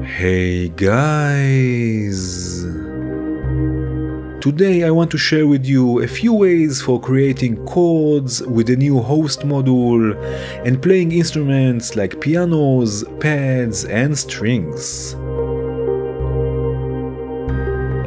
Hey guys! Today I want to share with you a few ways for creating chords with the new host module and playing instruments like pianos, pads and strings.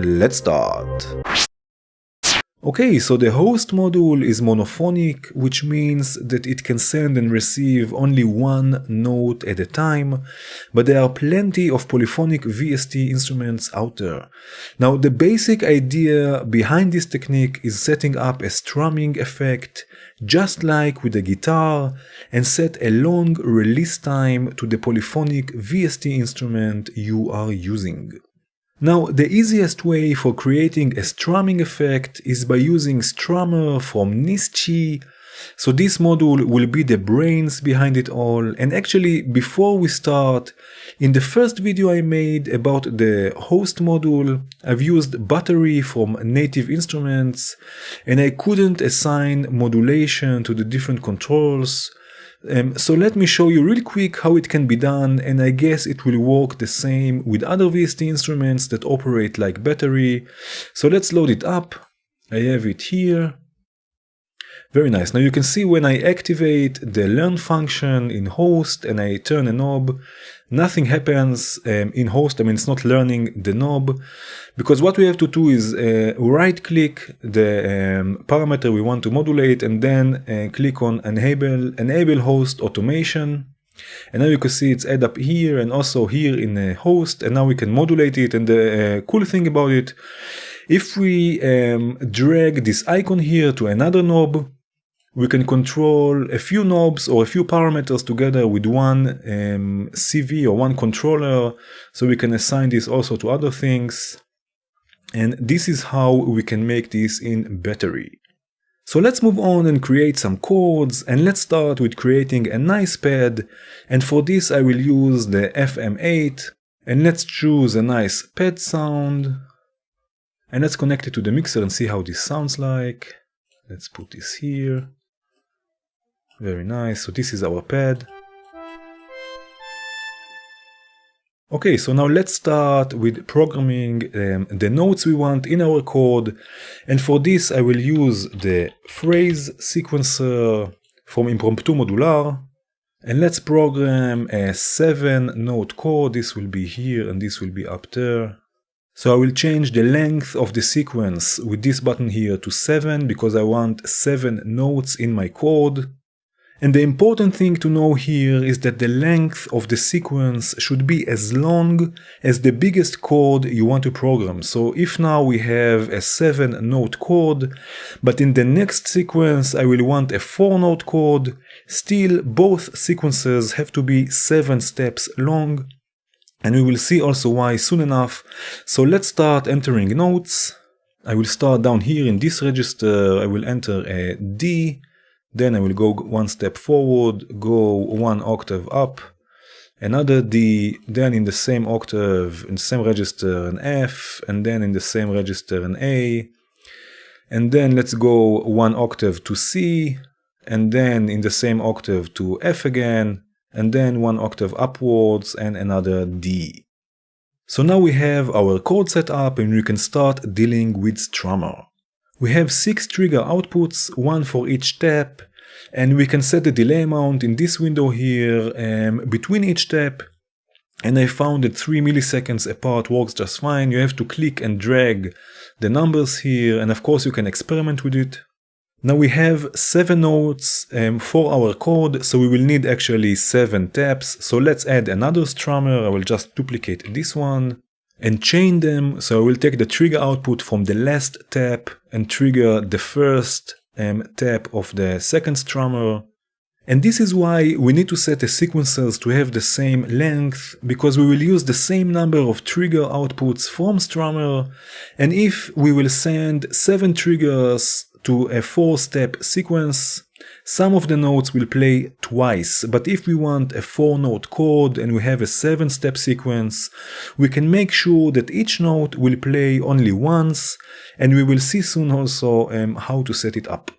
Let's start! Okay, so the host module is monophonic, which means that it can send and receive only one note at a time, but there are plenty of polyphonic VST instruments out there. Now, the basic idea behind this technique is setting up a strumming effect, just like with the guitar, and set a long release time to the polyphonic VST instrument you are using. Now, the easiest way for creating a strumming effect is by using strummer from Nischi. So this module will be the brains behind it all. And actually, before we start, in the first video I made about the host module, I've used battery from Native Instruments, and I couldn't assign modulation to the different controls. So let me show you real quick how it can be done, and I guess it will work the same with other VST instruments that operate like battery. So let's load it up. I have it here. Very nice. Now you can see when I activate the learn function in host and I turn a knob, nothing happens in host. I mean, it's not learning the knob, because what we have to do is right click the parameter we want to modulate and then click on enable host automation. And now you can see it's add up here and also here in a host, and now we can modulate it. And the cool thing about it, if we drag this icon here to another knob, we can control a few knobs or a few parameters together with one CV or one controller, so we can assign this also to other things. And this is how we can make this in battery. So let's move on and create some chords, and let's start with creating a nice pad. And for this I will use the FM8, and let's choose a nice pad sound. And let's connect it to the mixer and see how this sounds like. Let's put this here. Very nice. So this is our pad. Okay, so now let's start with programming the notes we want in our chord. And for this I will use the phrase sequencer from Impromptu Modular. And let's program a 7-note chord. This will be here and this will be up there. So I will change the length of the sequence with this button here to 7, because I want 7 notes in my chord. And the important thing to know here is that the length of the sequence should be as long as the biggest chord you want to program. So if now we have a 7-note chord, but in the next sequence I will want a 4-note chord, still both sequences have to be 7 steps long. And we will see also why soon enough. So let's start entering notes. I will start down here in this register. I will enter a D. Then I will go one step forward, go one octave up, another D, then in the same octave, in the same register an F, and then in the same register an A. And then let's go one octave to C, and then in the same octave to F again, and then one octave upwards and another D. So now we have our chord set up and we can start dealing with strummer. We have 6 trigger outputs, one for each tap, and we can set the delay amount in this window here between each tap. And I found that 3 milliseconds apart works just fine. You have to click and drag the numbers here, and of course you can experiment with it. Now we have 7 notes for our chord, so we will need actually 7 taps. So let's add another strummer. I will just duplicate this one and chain them. So I will take the trigger output from the last tap and trigger the first tap of the second strummer. And this is why we need to set the sequencers to have the same length, because we will use the same number of trigger outputs from strummer. And if we will send 7 triggers to a 4-step sequence, some of the notes will play twice, but if we want a 4-note chord and we have a 7-step sequence, we can make sure that each note will play only once, and we will see soon also how to set it up.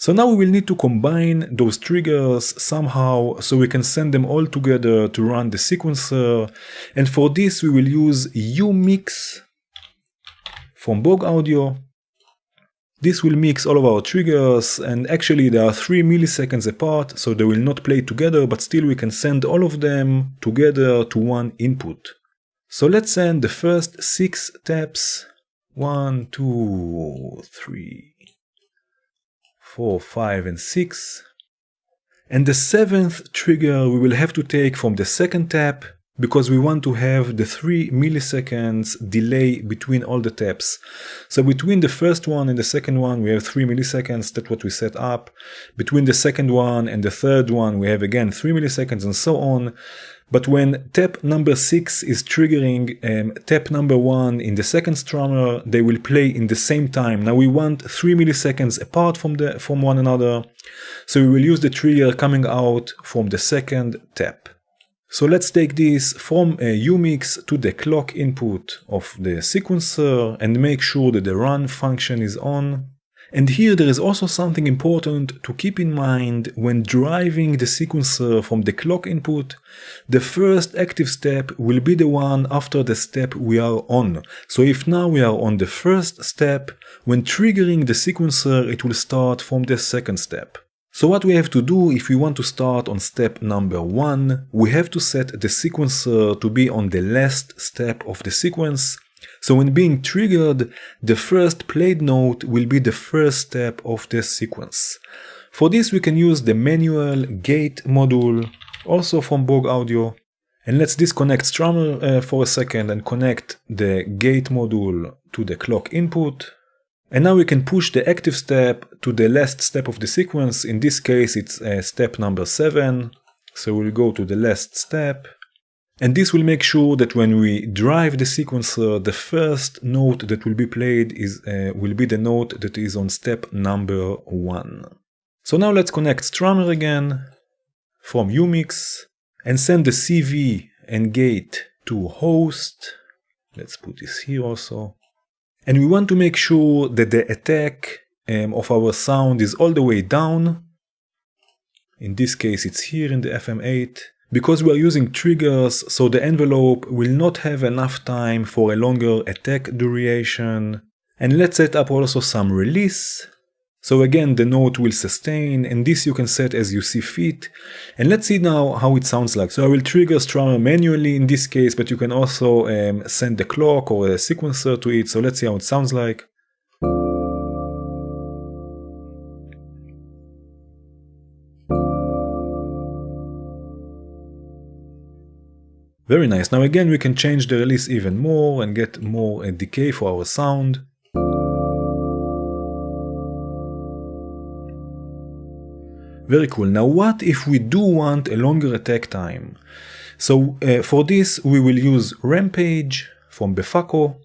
So now we will need to combine those triggers somehow so we can send them all together to run the sequencer. And for this we will use umix from Bog Audio. This will mix all of our triggers, and actually they are 3 milliseconds apart, so they will not play together, but still we can send all of them together to one input. So let's send the first 6 taps. 1, 2, 3, 4, 5, and 6. And the 7th trigger we will have to take from the second tap, because we want to have the 3 milliseconds delay between all the taps. So between the first one and the second one we have 3 milliseconds, that's what we set up. Between the second one and the third one we have again 3 milliseconds and so on. But when tap number 6 is triggering tap number 1 in the second strummer, they will play in the same time. Now we want 3 milliseconds apart from one another, so we will use the trigger coming out from the second tap. So let's take this from a umix to the clock input of the sequencer and make sure that the run function is on. And here there is also something important to keep in mind when driving the sequencer from the clock input. The first active step will be the one after the step we are on. So if now we are on the first step, when triggering the sequencer it will start from the second step. So what we have to do if we want to start on step number 1, we have to set the sequencer to be on the last step of the sequence. So when being triggered, the first played note will be the first step of the sequence. For this we can use the manual gate module, also from Bog Audio. And let's disconnect strummer for a second and connect the gate module to the clock input. And now we can push the active step to the last step of the sequence. In this case it's step number 7, so we'll go to the last step. And this will make sure that when we drive the sequencer, the first note that will be played will be the note that is on step number 1. So now let's connect strummer again from umix and send the CV and gate to host. Let's put this here also. And we want to make sure that the attack of our sound is all the way down. In this case it's here in the FM8. Because we are using triggers, so the envelope will not have enough time for a longer attack duration. And let's set up also some release. So again the note will sustain, and this you can set as you see fit. And let's see now how it sounds like. So I will trigger strummer manually in this case, but you can also send the clock or a sequencer to it. So let's see how it sounds like. Very nice. Now again we can change the release even more and get more decay for our sound. Very cool. Now what if we do want a longer attack time? So for this we will use rampage from Befaco.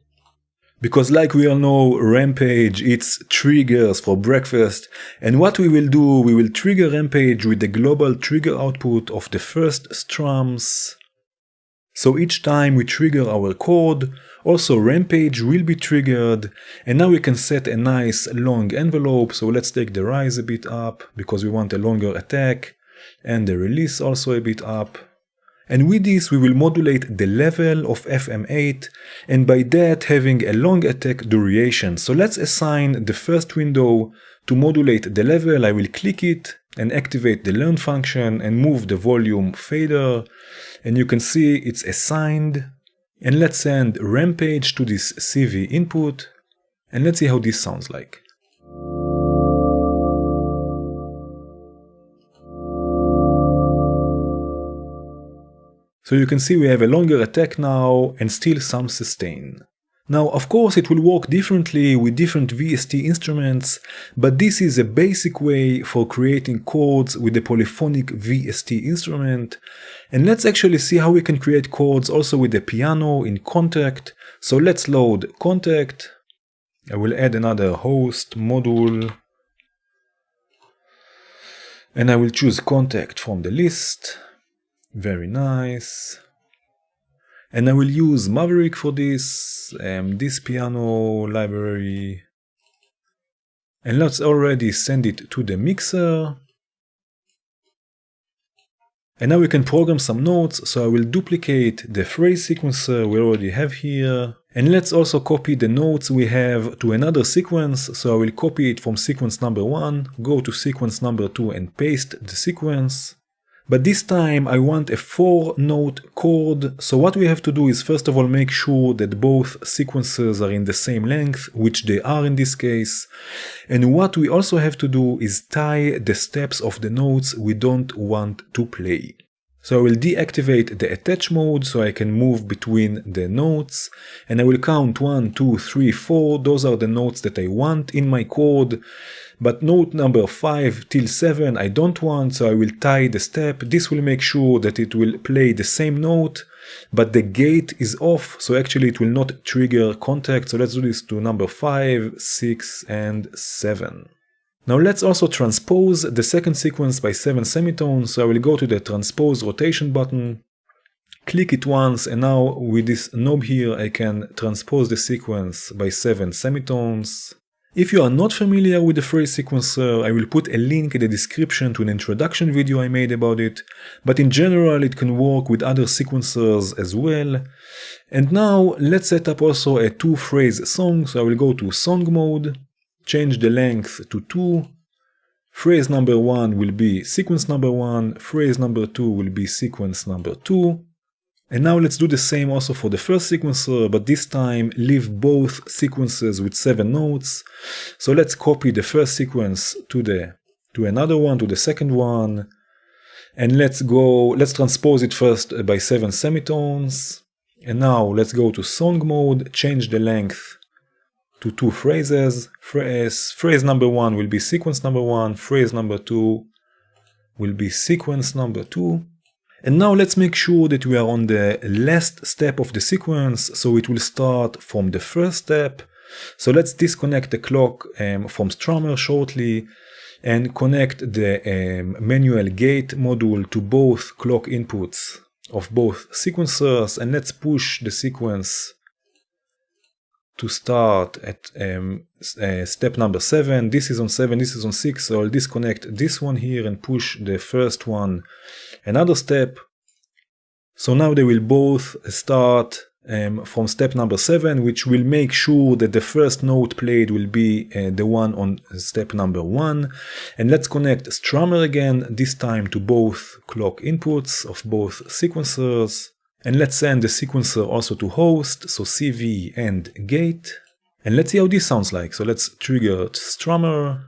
Because like we all know, rampage, it's triggers for breakfast. And what we will do, we will trigger rampage with the global trigger output of the first strums. So each time we trigger our chord, also rampage will be triggered, and now we can set a nice long envelope. So let's take the rise a bit up because we want a longer attack, and the release also a bit up. And with this we will modulate the level of FM8, and by that having a long attack duration. So let's assign the first window to modulate the level. I will click it and activate the learn function and move the volume fader. And you can see it's assigned. And let's send rampage to this CV input. And let's see how this sounds like. So you can see we have a longer attack now and still some sustain. Now of course it will work differently with different VST instruments, but this is a basic way for creating chords with the polyphonic VST instrument. And let's actually see how we can create chords also with the piano in Kontakt. So let's load Kontakt. I will add another host module. And I will choose Kontakt from the list. Very nice. And I will use Maverick for this piano library. And let's already send it to the mixer. And now we can program some notes, so I will duplicate the phrase sequencer we already have here. And let's also copy the notes we have to another sequence, so I will copy it from sequence number 1, go to sequence number 2 and paste the sequence. But this time I want a 4-note chord, so what we have to do is first of all make sure that both sequences are in the same length, which they are in this case. And what we also have to do is tie the steps of the notes we don't want to play. So I will deactivate the attach mode so I can move between the notes, and I will count 1, 2, 3, 4, those are the notes that I want in my chord. But note number 5 till 7 I don't want, so I will tie the step. This will make sure that it will play the same note, but the gate is off, so actually it will not trigger Kontakt. So let's do this to number 5, 6 and 7. Now let's also transpose the second sequence by 7 semitones, so I will go to the transpose rotation button, click it once, and now with this knob here I can transpose the sequence by 7 semitones. If you are not familiar with the phrase sequencer, I will put a link in the description to an introduction video I made about it, but in general it can work with other sequencers as well. And now let's set up also a 2-phrase song, so I will go to song mode, change the length to 2, phrase number 1 will be sequence number 1, phrase number 2 will be sequence number 2. And now let's do the same also for the first sequencer, but this time leave both sequences with 7 notes. So let's copy the first sequence to another one, to the second one, and let's transpose it first by 7 semitones. And now let's go to song mode, change the length to 2 phrases. Phrase number 1 will be sequence number 1, phrase number 2 will be sequence number 2. And now let's make sure that we are on the last step of the sequence, so it will start from the first step. So let's disconnect the clock from strummer shortly and connect the manual gate module to both clock inputs of both sequencers, and let's push the sequence to start at step number 7. This is on 7, this is on 6, so I'll disconnect this one here and push the first one another step. So now they will both start from step number 7, which will make sure that the first note played will be the one on step number 1. And let's connect strummer again, this time to both clock inputs of both sequencers. And let's send the sequencer also to host, so CV and gate. And let's see how this sounds like. So let's trigger strummer.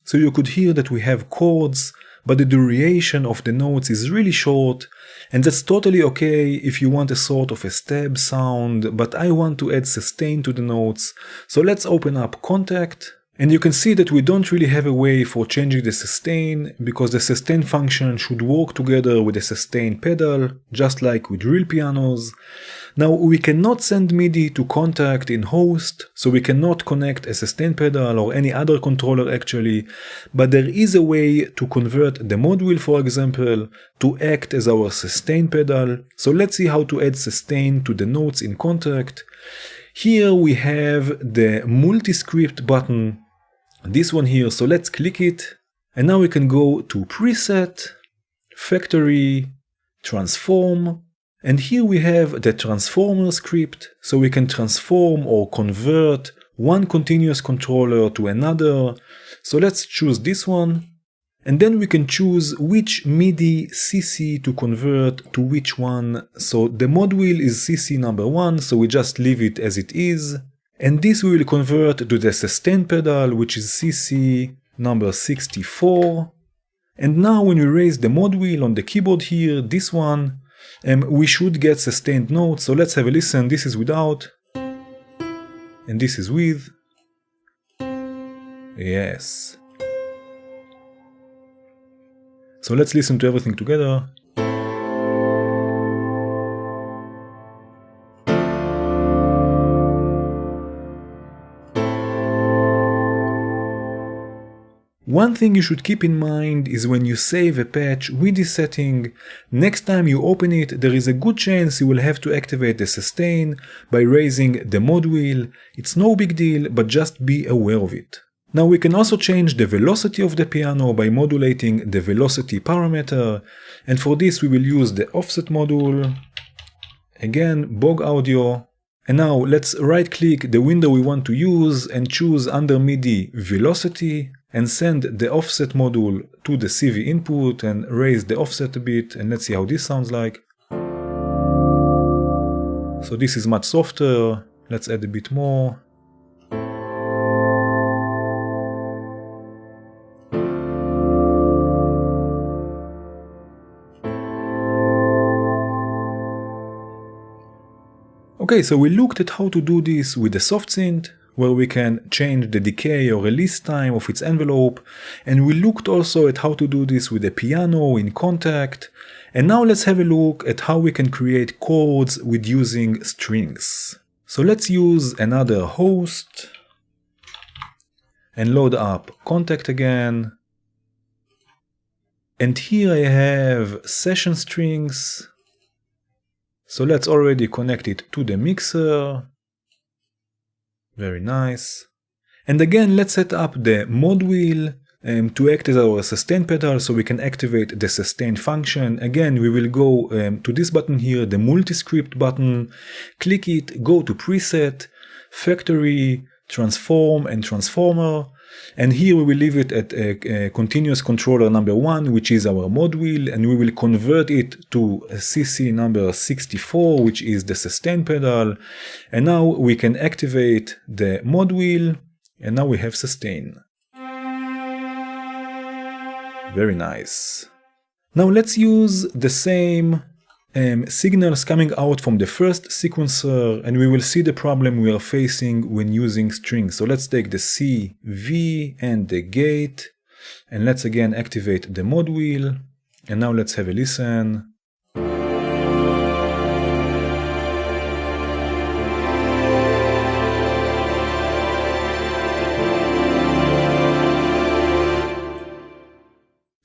So you could hear that we have chords, but the duration of the notes is really short, and that's totally okay if you want a sort of a stab sound, but I want to add sustain to the notes. So let's open up Kontakt. And you can see that we don't really have a way for changing the sustain, because the sustain function should work together with the sustain pedal, just like with real pianos. Now we cannot send MIDI to Kontakt in host, so we cannot connect a sustain pedal or any other controller actually, but there is a way to convert the module, for example, to act as our sustain pedal. So let's see how to add sustain to the notes in Kontakt. Here we have the multi-script button, this one here, so let's click it, and now we can go to preset, factory, transform, and here we have the transformer script, so we can transform or convert one continuous controller to another. So let's choose this one, and then we can choose which MIDI CC to convert to which one. So the module is CC number 1, so we just leave it as it is. And this we will convert to the sustain pedal, which is CC number 64. And now when we raise the module on the keyboard here, this one, we should get sustained notes. So let's have a listen. This is without, and this is with. Yes. So let's listen to everything together. One thing you should keep in mind is when you save a patch with this setting, next time you open it, there is a good chance you will have to activate the sustain by raising the mod wheel. It's no big deal, but just be aware of it. Now we can also change the velocity of the piano by modulating the velocity parameter, and for this we will use the offset module, again Bog Audio, and now let's right click the window we want to use and choose under MIDI velocity, and send the offset module to the CV input and raise the offset a bit, and let's see how this sounds like. So this is much softer, let's add a bit more. Okay, so we looked at how to do this with the soft synth, where we can change the decay or release time of its envelope, and we looked also at how to do this with the piano in Kontakt, and now let's have a look at how we can create chords with using strings. So let's use another host, and load up Kontakt again, and here I have session strings. So let's already connect it to the mixer. Very nice. And again, let's set up the mod wheel to act as our sustain pedal so we can activate the sustain function. Again, we will go to this button here, the multi-script button, click it, go to preset, factory, transform and transformer. And here we will leave it at a continuous controller number 1, which is our mod wheel, and we will convert it to a CC number 64, which is the sustain pedal. And now we can activate the mod wheel, and now we have sustain. Very nice. Now let's use the same signals coming out from the first sequencer, and we will see the problem we are facing when using strings. So let's take the C, V and the gate, and let's again activate the mod wheel, and now let's have a listen.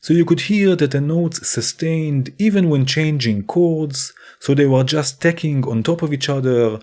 So you could hear that the notes sustained even when changing chords, so they were just stacking on top of each other.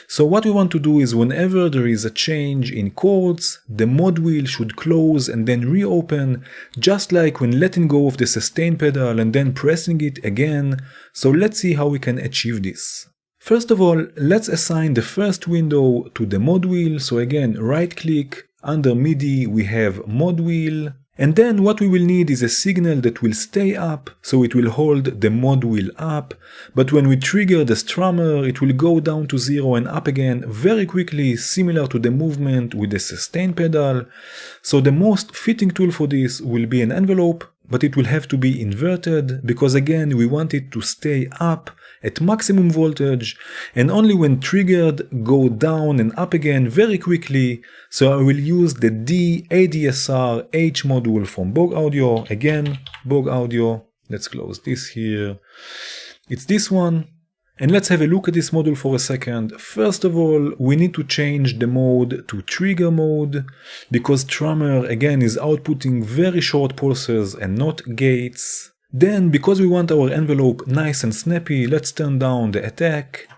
So what we want to do is whenever there is a change in chords, the mod wheel should close and then reopen, just like when letting go of the sustain pedal and then pressing it again. So let's see how we can achieve this. First of all, let's assign the first window to the mod wheel. So again, right click, under MIDI we have mod wheel. And then what we will need is a signal that will stay up, so it will hold the mod wheel up, but when we trigger the strummer, it will go down to 0 and up again very quickly, similar to the movement with the sustain pedal. So the most fitting tool for this will be an envelope, but it will have to be inverted, because again we want it to stay up at maximum voltage, and only when triggered go down and up again very quickly. So I will use the D ADSR H module from Bog Audio. Again, Bog Audio. Let's close this here. It's this one. And let's have a look at this module for a second. First of all, we need to change the mode to trigger mode, because strummer again is outputting very short pulses and not gates. Then, because we want our envelope nice and snappy, let's turn down the attack,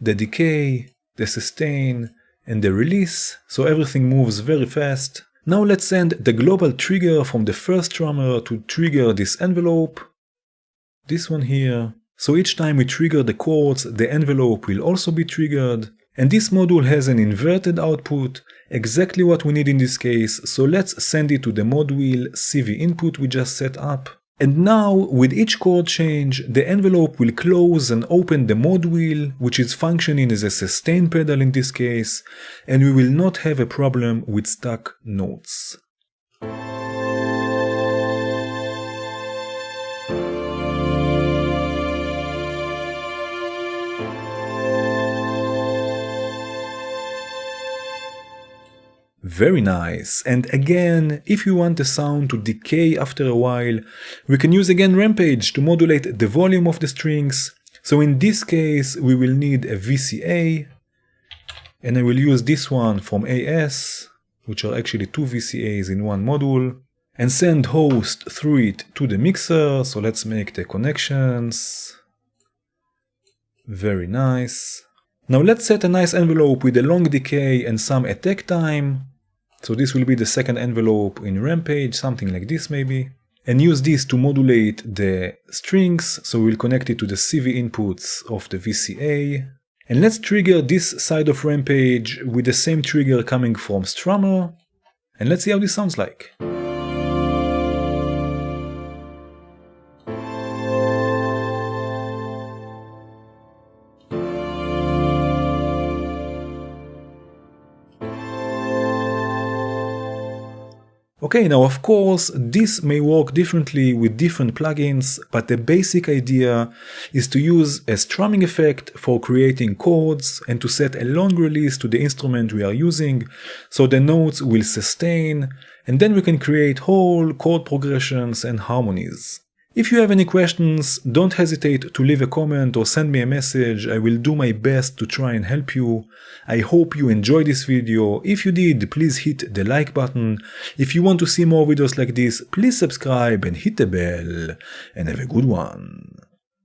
the decay, the sustain, and the release, so everything moves very fast. Now let's send the global trigger from the first strummer to trigger this envelope, this one here. So each time we trigger the chords, the envelope will also be triggered. And this module has an inverted output, exactly what we need in this case, so let's send it to the mod wheel CV input we just set up. And now, with each chord change, the envelope will close and open the mod wheel, which is functioning as a sustain pedal in this case, and we will not have a problem with stuck notes. Very nice. And again, if you want the sound to decay after a while, we can use again rampage to modulate the volume of the strings. So in this case, we will need a VCA, and I will use this one from AS, which are actually two VCAs in one module. and send host through it to the mixer. So let's make the connections. Very nice. Now let's set a nice envelope with a long decay and some attack time. So this will be the second envelope in Rampage, something like this maybe. And use this to modulate the strings, so we'll connect it to the CV inputs of the VCA. And let's trigger this side of Rampage with the same trigger coming from strummer. And let's see how this sounds like. Okay, now of course, this may work differently with different plugins, but the basic idea is to use a strumming effect for creating chords and to set a long release to the instrument we are using, so the notes will sustain, and then we can create whole chord progressions and harmonies. If you have any questions, don't hesitate to leave a comment or send me a message. I will do my best to try and help you. I hope you enjoyed this video. If you did, please hit the like button. If you want to see more videos like this, please subscribe and hit the bell. And have a good one.